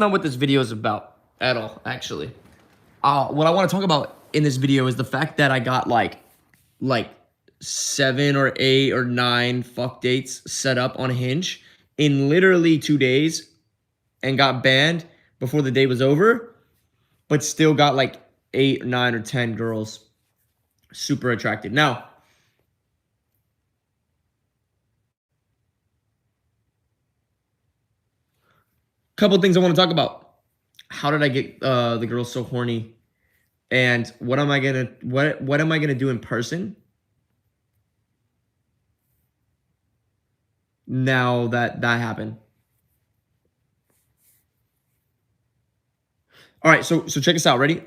not what this video is about at all, actually. What I want to talk about in this video is the fact that I got like 7 or 8 or 9 fuck dates set up on Hinge in literally 2 days and got banned before the day was over, but still got like 8 or 9 or 10 girls super attracted. Now, couple things I want to talk about. How did I get the girls so horny? And what am I gonna do in person now that happened? All right, so check this out. Ready?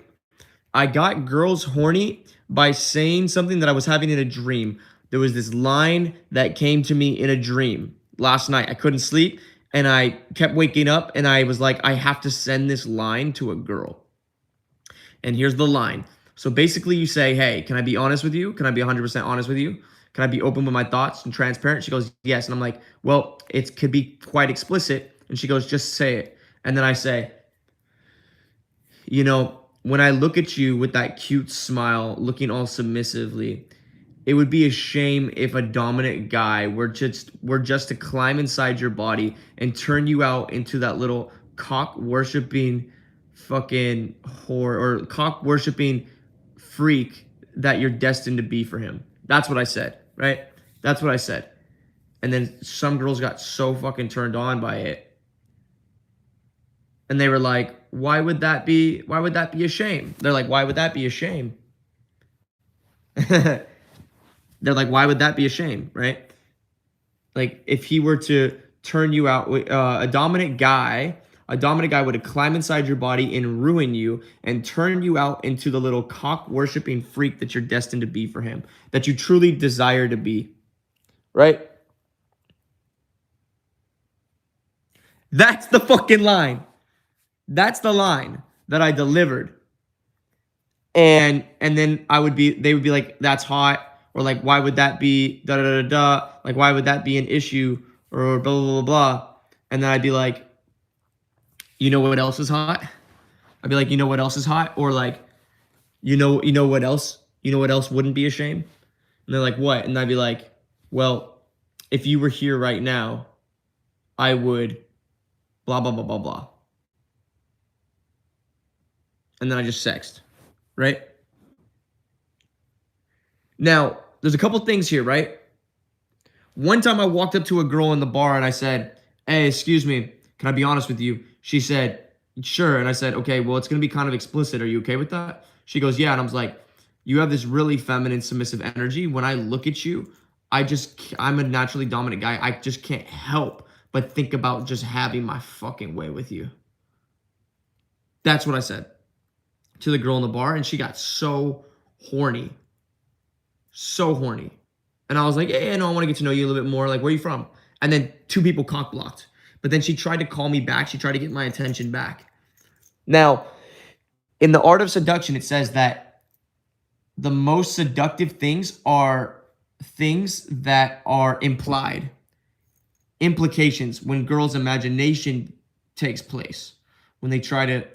I got girls horny by saying something that I was having in a dream. There was this line that came to me in a dream last night. I couldn't sleep and I kept waking up and I was like, I have to send this line to a girl. And here's the line. So basically you say, hey, can I be honest with you? Can I be 100% honest with you? Can I be open with my thoughts and transparent? She goes, yes. And I'm like, well, it could be quite explicit. And she goes, just say it. And then I say, you know, when I look at you with that cute smile, looking all submissively, it would be a shame if a dominant guy were just to climb inside your body and turn you out into that little cock worshiping fucking whore or cock worshiping freak that you're destined to be for him. That's what I said, right? That's what I said. And then some girls got so fucking turned on by it. And they were like, why would that be a shame? They're like, why would that be a shame? They're like, why would that be a shame, right? Like, if he were to turn you out, a dominant guy would climb inside your body and ruin you and turn you out into the little cock-worshipping freak that you're destined to be for him, that you truly desire to be, right? That's the fucking line. That's the line that I delivered. And then they would be like, that's hot. Or like, why would that be da da da da? Like, why would that be an issue? Or blah blah blah blah. And then I'd be like, you know what else is hot? I'd be like, you know what else is hot? Or like, you know what else? You know what else wouldn't be a shame? And they're like, what? And I'd be like, well, if you were here right now, I would blah blah blah blah blah. And then I just sexed, right? Now, there's a couple things here, right? One time I walked up to a girl in the bar and I said, hey, excuse me, can I be honest with you? She said, sure. And I said, okay, well, it's going to be kind of explicit. Are you okay with that? She goes, yeah. And I was like, you have this really feminine, submissive energy. When I look at you, I'm a naturally dominant guy. I just can't help but think about just having my fucking way with you. That's what I said to the girl in the bar. And she got so horny. So horny. And I was like, hey, no, I want to get to know you a little bit more. Like, where are you from? And then 2 people cock blocked. But then she tried to call me back. She tried to get my attention back. Now, in the art of seduction, it says that the most seductive things are things that are implied. Implications, when girls' imagination takes place. When they try to,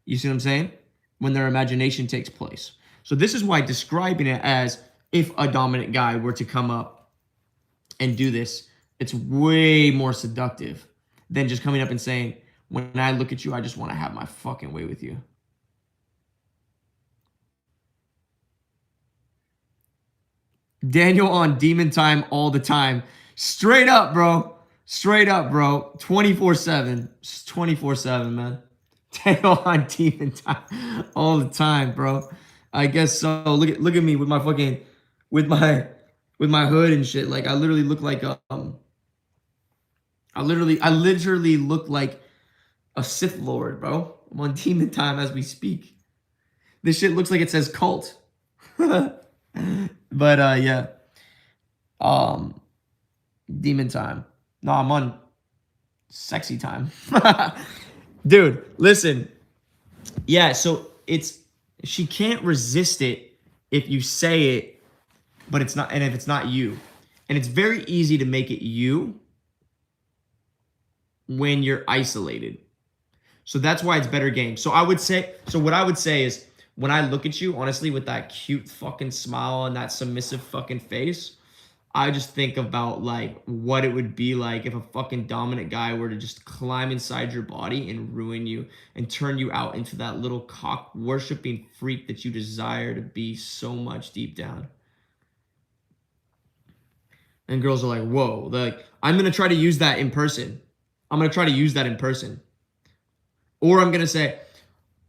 you see what I'm saying? When their imagination takes place. So this is why describing it as if a dominant guy were to come up and do this, it's way more seductive than just coming up and saying, when I look at you, I just want to have my fucking way with you. Daniel on Demon Time all the time. Straight up, bro. Straight up, bro. 24/7. 24/7, man. Daniel on Demon Time all the time, bro. I guess so. Look at me with my fucking with my hood and shit. Like I literally look like I literally look like a Sith Lord, bro. I'm on Demon Time as we speak. This shit looks like it says cult. But yeah. Demon Time. No, I'm on sexy time. Dude, listen. Yeah, so she can't resist it if you say it, but it's not, and if it's not you. And it's very easy to make it you when you're isolated. So that's why it's better game. So what I would say is when I look at you, honestly, with that cute fucking smile and that submissive fucking face, I just think about like what it would be like if a fucking dominant guy were to just climb inside your body and ruin you and turn you out into that little cock worshiping freak that you desire to be so much deep down. And girls are like, whoa, like I'm gonna try to use that in person. I'm gonna try to use that in person. Or I'm gonna say,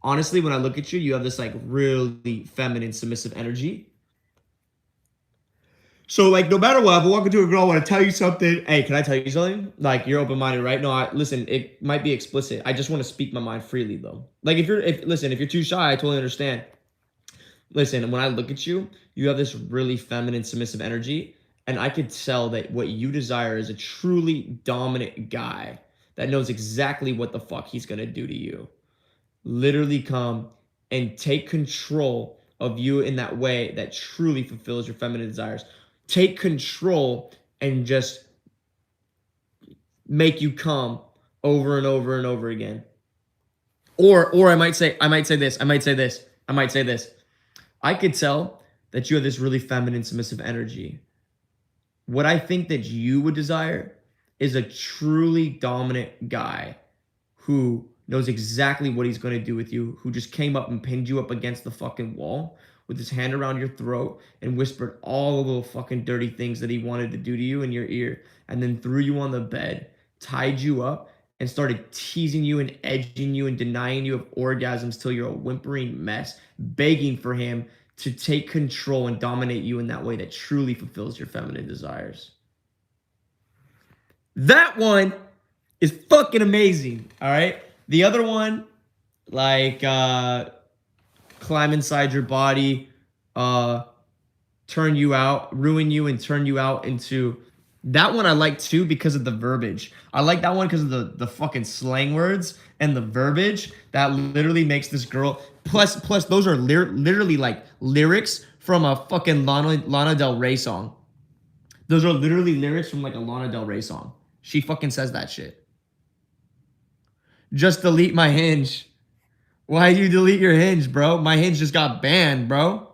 honestly, when I look at you, you have this like really feminine, submissive energy. So like, no matter what, if I walk into a girl, I want to tell you something. Hey, can I tell you something? Like, you're open-minded, right? No, listen. It might be explicit. I just want to speak my mind freely, though. Like, if you're too shy, I totally understand. Listen, when I look at you, you have this really feminine, submissive energy, and I could tell that what you desire is a truly dominant guy that knows exactly what the fuck he's gonna do to you. Literally come and take control of you in that way that truly fulfills your feminine desires. Take control and just make you come over and over and over again. Or I might say this. I could tell that you have this really feminine, submissive energy. What I think that you would desire is a truly dominant guy who knows exactly what he's going to do with you, who just came up and pinned you up against the fucking wall with his hand around your throat and whispered all the little fucking dirty things that he wanted to do to you in your ear, and then threw you on the bed, tied you up, and started teasing you and edging you and denying you of orgasms till you're a whimpering mess, begging for him to take control and dominate you in that way that truly fulfills your feminine desires. That one is fucking amazing, all right? The other one, like climb inside your body, turn you out, ruin you and turn you out into... That one I like too because of the verbiage. I like that one because of the fucking slang words and the verbiage that literally makes this girl... Plus those are literally like lyrics from a fucking Lana Del Rey song. Those are literally lyrics from like a Lana Del Rey song. She fucking says that shit. Just delete my hinge. Why'd you delete your hinge, bro? My hinge just got banned, bro.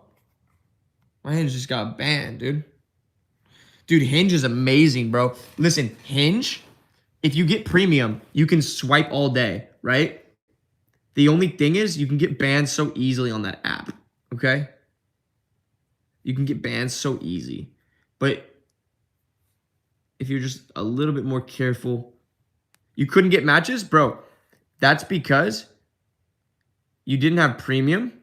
My hinge just got banned, dude. Dude, Hinge is amazing, bro. Listen, Hinge, if you get premium, you can swipe all day, right? The only thing is you can get banned so easily on that app, okay? You can get banned so easy. But if you're just a little bit more careful, you couldn't get matches? Bro, that's because you didn't have premium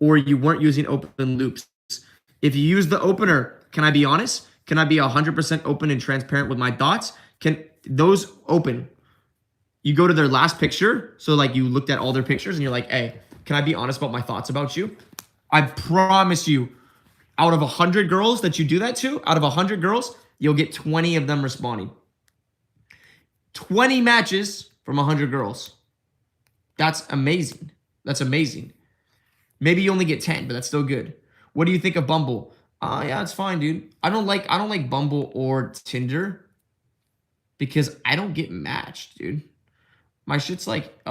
or you weren't using open loops. If you use the opener, can I be honest? Can I be 100% open and transparent with my thoughts? Can those open? You go to their last picture. So like you looked at all their pictures and you're like, hey, can I be honest about my thoughts about you? I promise you, out of 100 girls that you do that to, out of 100 girls, you'll get 20 of them responding. 20 matches from 100 girls. That's amazing. That's amazing. Maybe you only get 10, but that's still good. What do you think of Bumble? Yeah, it's fine, dude. I don't like Bumble or Tinder because I don't get matched, dude. My shit's like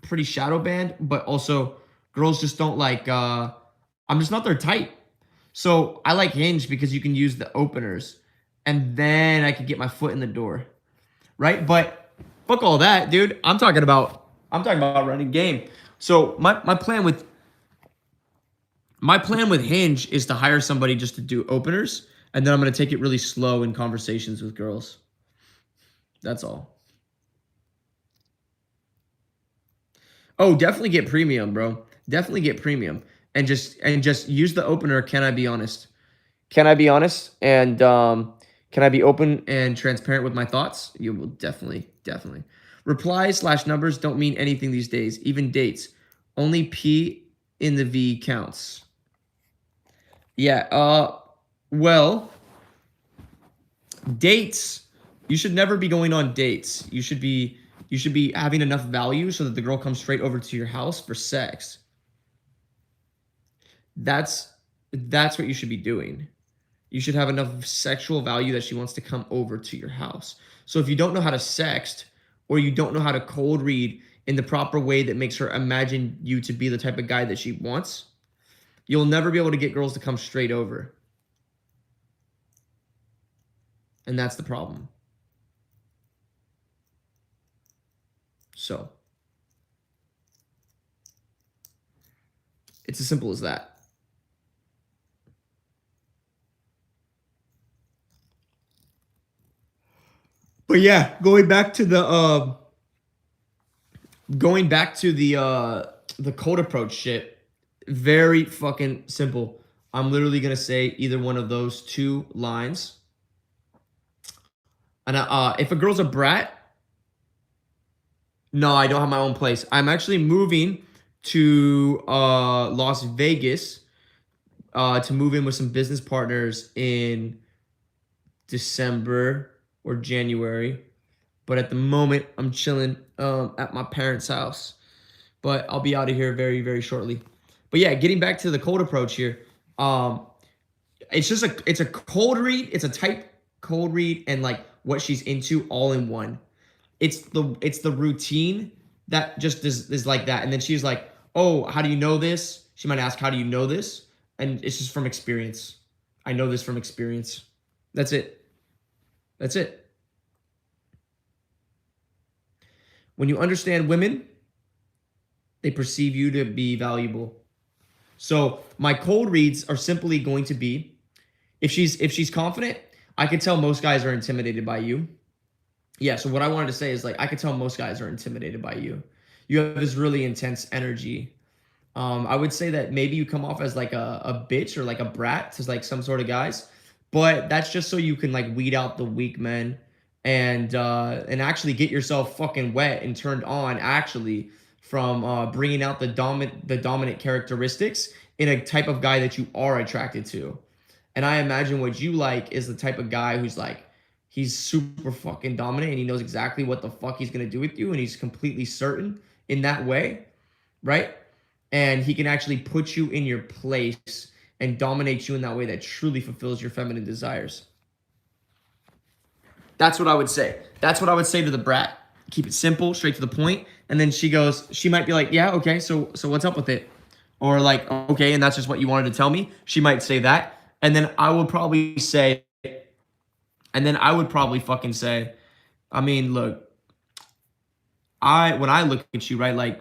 pretty shadow banned, but also girls just don't like I'm just not their type. So I like Hinge because you can use the openers and then I can get my foot in the door. Right? But fuck all that, dude. I'm talking about running game. So my plan with Hinge is to hire somebody just to do openers, and then I'm going to take it really slow in conversations with girls. That's all. Oh, definitely get premium, bro. Definitely get premium. And just use the opener, can I be honest? Can I be honest? And can I be open and transparent with my thoughts? You will definitely. Replies/numbers don't mean anything these days, even dates. Only P in the V counts. Yeah, well, dates, you should never be going on dates. You should be having enough value so that the girl comes straight over to your house for sex. That's what you should be doing. You should have enough sexual value that she wants to come over to your house. So if you don't know how to sext, or you don't know how to cold read in the proper way that makes her imagine you to be the type of guy that she wants, you'll never be able to get girls to come straight over. And that's the problem. So, it's as simple as that. But yeah, going back to the cold approach shit, very fucking simple. I'm literally gonna say either one of those two lines. And if a girl's a brat, no, I don't have my own place. I'm actually moving to Las Vegas to move in with some business partners in December or January. But at the moment, I'm chilling at my parents' house. But I'll be out of here very, very shortly. But yeah, getting back to the cold approach here. It's a cold read. It's a type cold read and like what she's into all in one. It's the routine that just is like that. And then she's like, oh, how do you know this? She might ask, how do you know this? And it's just from experience. I know this from experience. That's it. That's it. When you understand women, they perceive you to be valuable. So my cold reads are simply going to be, if she's confident, I can tell most guys are intimidated by you. Yeah, so what I wanted to say is like I could tell most guys are intimidated by you. You have this really intense energy. I would say that maybe you come off as like a bitch or like a brat to like some sort of guys, but that's just so you can like weed out the weak men and actually get yourself fucking wet and turned on actually from bringing out the dominant characteristics in a type of guy that you are attracted to. And I imagine what you like is the type of guy who's like he's super fucking dominant and he knows exactly what the fuck he's gonna do with you and he's completely certain in that way, right? And he can actually put you in your place and dominate you in that way that truly fulfills your feminine desires. That's what I would say. That's what I would say to the brat. Keep it simple, straight to the point. And then she might be like, yeah, okay, so what's up with it? Or like, okay, and that's just what you wanted to tell me. She might say that. And then I would probably say, fucking say, I mean, look, when I look at you, right, like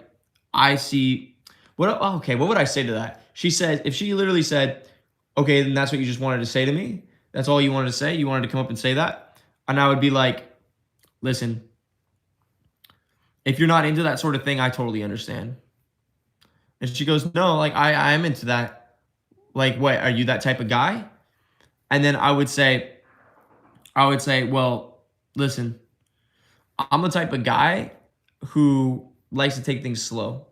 I see what would I say to that? She said, if she literally said, okay, then that's what you just wanted to say to me. That's all you wanted to say. You wanted to come up and say that. And I would be like, listen, if you're not into that sort of thing, I totally understand. And she goes, no, like I am into that. Like, what, are you that type of guy? And then I would say, well, listen, I'm the type of guy who likes to take things slow.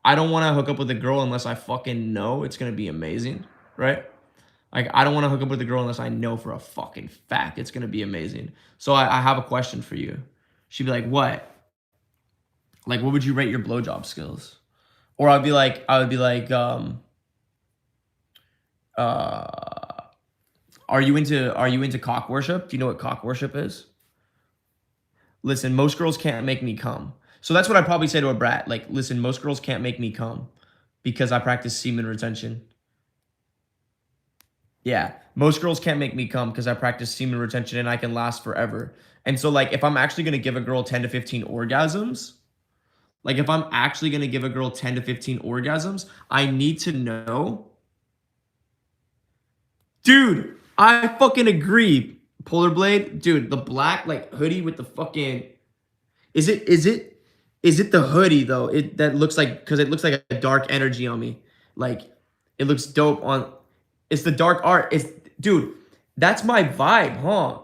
I don't want to hook up with a girl unless I fucking know it's going to be amazing, right? Like, I don't want to hook up with a girl unless I know for a fucking fact it's going to be amazing. So I have a question for you. She'd be like, what? Like, what would you rate your blowjob skills? Or I would be like, are you into cock worship? Do you know what cock worship is? Listen, most girls can't make me come. So that's what I'd probably say to a brat. Like, listen, most girls can't make me come because I practice semen retention. Yeah, most girls can't make me come because I practice semen retention and I can last forever. And so, like, if I'm actually going to give a girl 10 to 15 orgasms, I need to know. Dude, I fucking agree. Polar Blade, dude, the black, like, hoodie with the fucking... Is it the hoodie though? That looks like, because it looks like a dark energy on me. Like, it looks dope on. It's the dark art. Dude, that's my vibe, huh?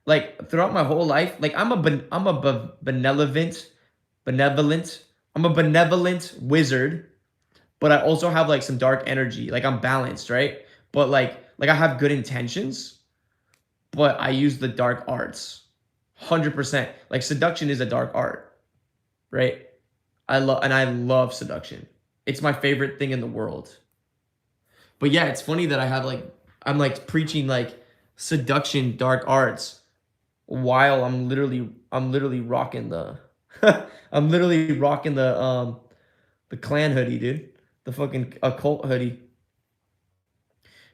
Like throughout my whole life, like I'm a benevolent. I'm a benevolent wizard, but I also have like some dark energy. Like I'm balanced, right? But like I have good intentions, but I use the dark arts, 100%. Like seduction is a dark art. Right? I love seduction. It's my favorite thing in the world. But yeah, it's funny that I'm like preaching like seduction, dark arts, while I'm literally rocking the I'm literally rocking the clan hoodie, dude. The fucking occult hoodie.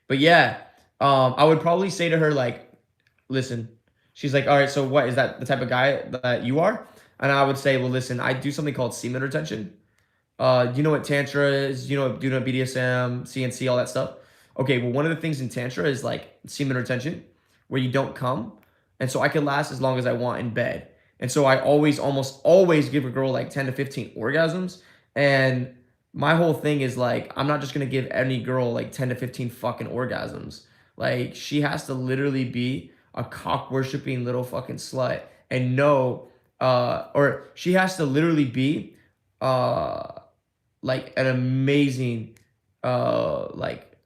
But yeah, I would probably say to her like, listen, she's like, all right, so what is that the type of guy that you are? And I would say, well, listen, I do something called semen retention. You know what Tantra is? Do you know BDSM, CNC, all that stuff? Okay, well, one of the things in Tantra is like semen retention, where you don't come. And so I can last as long as I want in bed. And so I almost always give a girl like 10 to 15 orgasms. And my whole thing is like, I'm not just gonna give any girl like 10 to 15 fucking orgasms. Like, she has to literally be a cock worshiping little fucking slut and know, or she has to literally be, like an amazing, like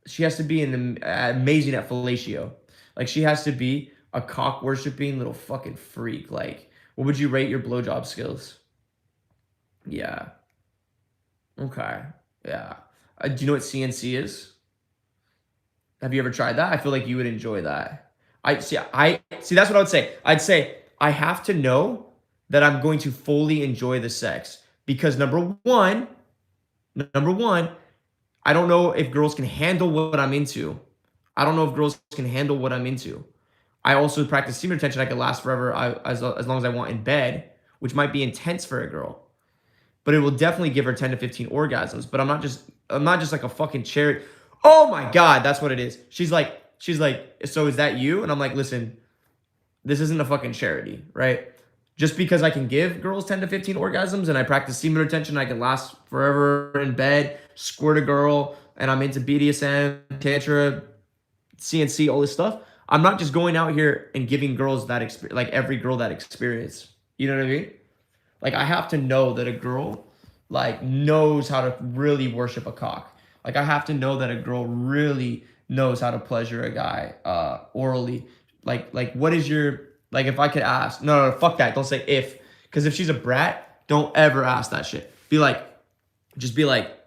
she has to be amazing at fellatio. Like she has to be a cock worshiping little fucking freak. Like, what would you rate your blowjob skills? Yeah. Okay. Yeah. Do you know what CNC is? Have you ever tried that? I feel like you would enjoy that. I see. That's what I would say. I'd say I have to know that I'm going to fully enjoy the sex because number one, I don't know if girls can handle what I'm into. I don't know if girls can handle what I'm into. I also practice semen retention. I can last forever as long as I want in bed, which might be intense for a girl, but it will definitely give her 10 to 15 orgasms. But I'm not just like a fucking cherry. Oh my God, that's what it is. She's like, so is that you? And I'm like, listen, this isn't a fucking charity, right? Just because I can give girls 10 to 15 orgasms and I practice semen retention, I can last forever in bed, squirt a girl, and I'm into BDSM, Tantra, CNC, all this stuff. I'm not just going out here and giving girls that experience, like every girl that experience. You know what I mean? Like I have to know that a girl like knows how to really worship a cock. Like I have to know that a girl really knows how to pleasure a guy orally. Like what is your like if I could ask, no, fuck that. Don't say if. Because if she's a brat, don't ever ask that shit. Just be like,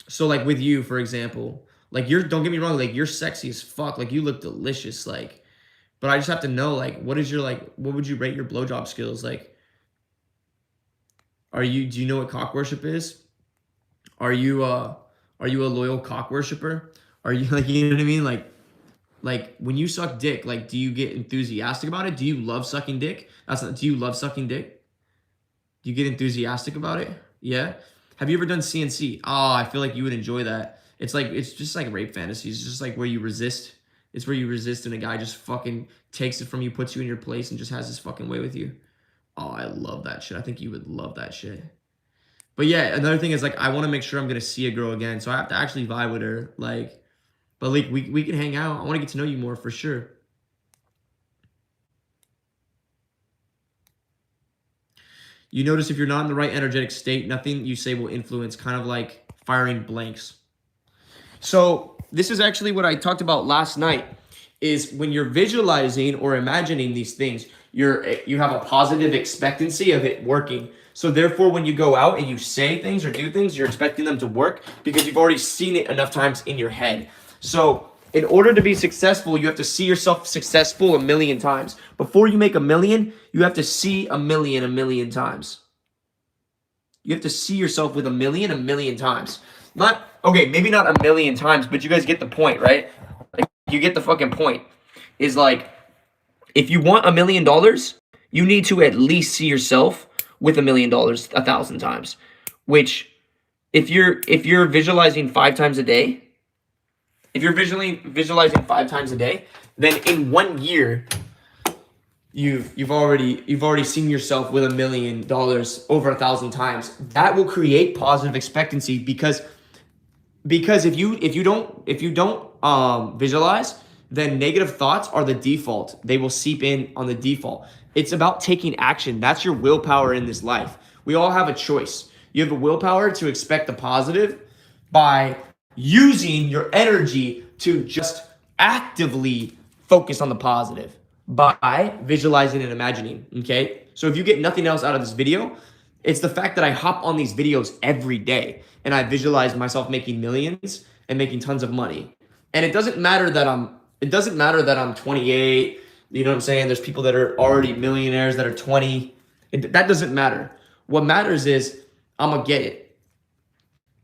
so like with you, for example, like don't get me wrong, like you're sexy as fuck. Like you look delicious. Like, but I just have to know, like, what would you rate your blowjob skills? Like, do you know what cock worship is? Are you a loyal cock worshiper? Are you like, you know what I mean? Like when you suck dick, like, do you get enthusiastic about it? Do you love sucking dick? Do you love sucking dick? Do you get enthusiastic about it? Yeah. Have you ever done CNC? Oh, I feel like you would enjoy that. It's just like rape fantasies. It's just like where you resist. It's where you resist and a guy just fucking takes it from you, puts you in your place, and just has his fucking way with you. Oh, I love that shit. I think you would love that shit. But yeah, another thing is like I want to make sure I'm gonna see a girl again, so I have to actually vibe with her. Like, but like we can hang out. I want to get to know you more for sure. You notice if you're not in the right energetic state, nothing you say will influence, kind of like firing blanks. So this is actually what I talked about last night, is when you're visualizing or imagining these things, you have a positive expectancy of it working. So therefore, when you go out and you say things or do things, you're expecting them to work because you've already seen it enough times in your head. So in order to be successful, you have to see yourself successful a million times. Before you make a million, you have to see a million times. You have to see yourself with a million times. Maybe not a million times, but you guys get the point, right? Like, you get the fucking point. Is like, if you want $1 million, you need to at least see yourself with $1 million 1,000 times. Which, if you're visualizing 5 times a day, then in 1 year, you've already seen yourself with $1 million over 1,000 times. That will create positive expectancy because if you don't visualize, then negative thoughts are the default. They will seep in on the default. It's about taking action. That's your willpower in this life. We all have a choice. You have a willpower to expect the positive by using your energy to just actively focus on the positive by visualizing and imagining, okay? So if you get nothing else out of this video, it's the fact that I hop on these videos every day and I visualize myself making millions and making tons of money. And it doesn't matter that I'm 28, You know what I'm saying? There's people that are already millionaires that are 20. That doesn't matter. What matters is I'm going to get it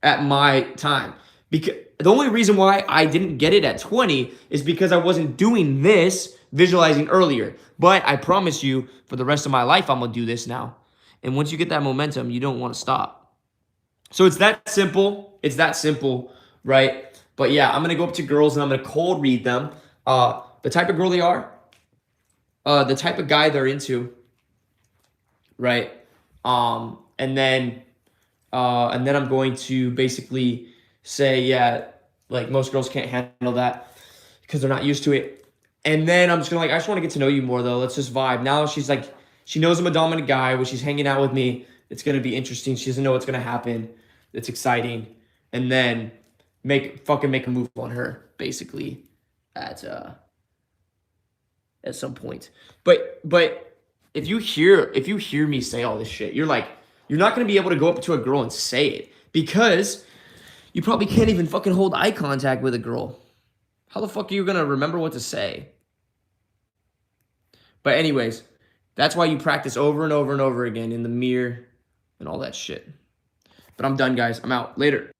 at my time. Because the only reason why I didn't get it at 20 is because I wasn't doing this visualizing earlier. But I promise you, for the rest of my life, I'm going to do this now. And once you get that momentum, you don't want to stop. So it's that simple. It's that simple, right? But yeah, I'm going to go up to girls and I'm going to cold read them. The type of girl they are, the type of guy they're into, right? And then I'm going to basically say, yeah, like most girls can't handle that because they're not used to it. And then I'm just gonna like, I just want to get to know you more though. Let's just vibe. Now she's like, she knows I'm a dominant guy. When she's hanging out with me, it's gonna be interesting. She doesn't know what's gonna happen. It's exciting. And then make a move on her basically at some point. But if you hear me say all this shit, you're like, you're not gonna be able to go up to a girl and say it because you probably can't even fucking hold eye contact with a girl. How the fuck are you gonna remember what to say? But anyways, that's why you practice over and over and over again in the mirror and all that shit. But I'm done, guys. I'm out. Later.